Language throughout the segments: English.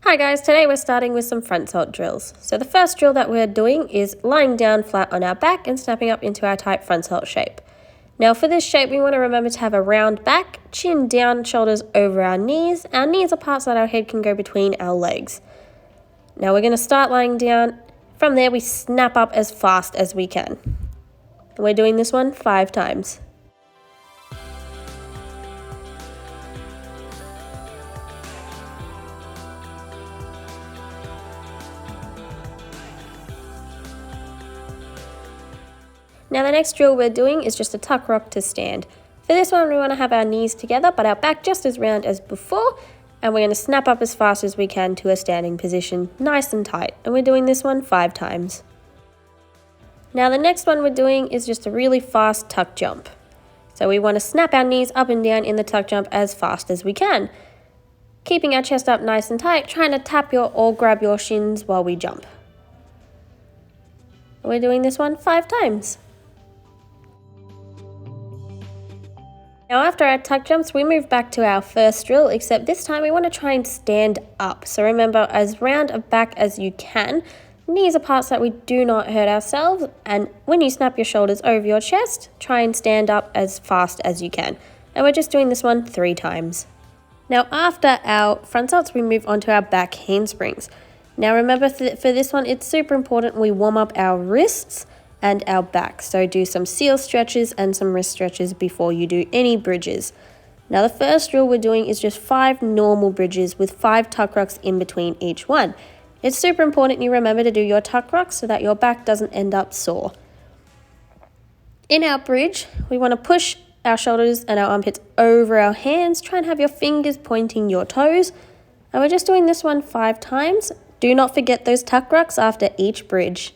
Hi guys, today we're starting with some front sault drills. So the first drill that we're doing is lying down flat on our back and snapping up into our tight front sault shape. Now for this shape we want to remember to have a round back, chin down, shoulders over our knees. Our knees are parts that our head can go between our legs. Now we're going to start lying down. From there we snap up as fast as we can. And we're doing this one 5 times. Now the next drill we're doing is just a tuck rock to stand. For this one we want to have our knees together but our back just as round as before, and we're going to snap up as fast as we can to a standing position, nice and tight, and we're doing this one 5 times. Now the next one we're doing is just a really fast tuck jump. So we want to snap our knees up and down in the tuck jump as fast as we can, keeping our chest up nice and tight, trying to tap or grab your shins while we jump. We're doing this one 5 times. Now after our tuck jumps, we move back to our first drill, except this time we want to try and stand up. So remember, as round a back as you can. Knees are parts that we do not hurt ourselves, and when you snap your shoulders over your chest, try and stand up as fast as you can. And we're just doing this one 3 times. Now after our front saults, we move on to our back handsprings. Now remember, for this one, it's super important we warm up our wrists and our back. So do some seal stretches and some wrist stretches before you do any bridges. Now the first drill we're doing is just 5 normal bridges with 5 tuck rocks in between each one. It's super important you remember to do your tuck rocks so that your back doesn't end up sore. In our bridge, we want to push our shoulders and our armpits over our hands. Try and have your fingers pointing your toes. And we're just doing this one 5 times. Do not forget those tuck rocks after each bridge.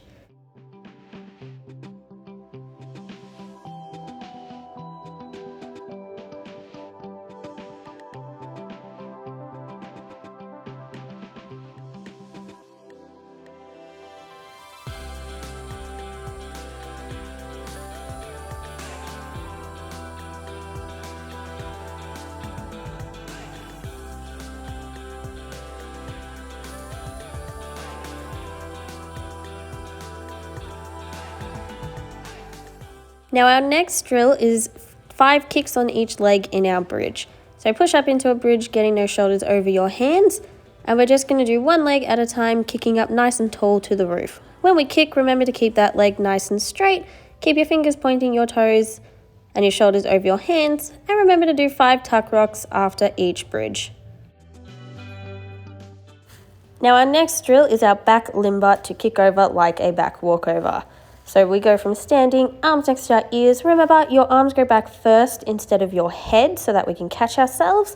Now our next drill is 5 kicks on each leg in our bridge. So push up into a bridge, getting those shoulders over your hands, and we're just going to do one leg at a time, kicking up nice and tall to the roof. When we kick, remember to keep that leg nice and straight, keep your fingers pointing your toes and your shoulders over your hands, and remember to do 5 tuck rocks after each bridge. Now our next drill is our back limber to kick over like a back walkover. So we go from standing, arms next to our ears. Remember, your arms go back first instead of your head so that we can catch ourselves.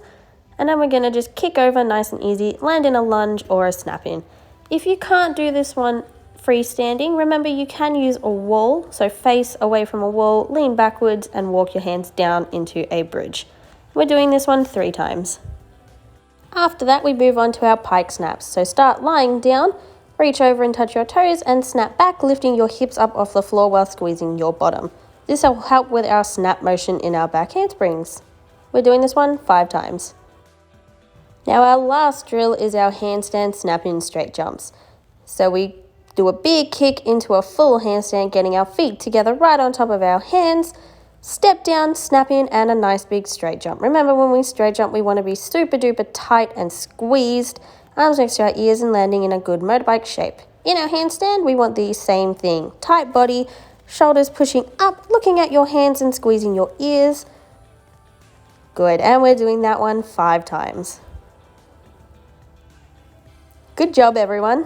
And then we're going to just kick over nice and easy, land in a lunge or a snap in. If you can't do this one freestanding, remember you can use a wall. So face away from a wall, lean backwards and walk your hands down into a bridge. We're doing this one 3 times. After that, we move on to our pike snaps. So start lying down. Reach over and touch your toes and snap back, lifting your hips up off the floor while squeezing your bottom. This will help with our snap motion in our back handsprings. We're doing this one 5 times. Now our last drill is our handstand snap-in straight jumps. So we do a big kick into a full handstand, getting our feet together right on top of our hands, step down, snap in, and a nice big straight jump. Remember, when we straight jump, we want to be super duper tight and squeezed, arms next to our ears and landing in a good motorbike shape. In our handstand, we want the same thing. Tight body, shoulders pushing up, looking at your hands and squeezing your ears. Good, and we're doing that one 5 times. Good job, everyone.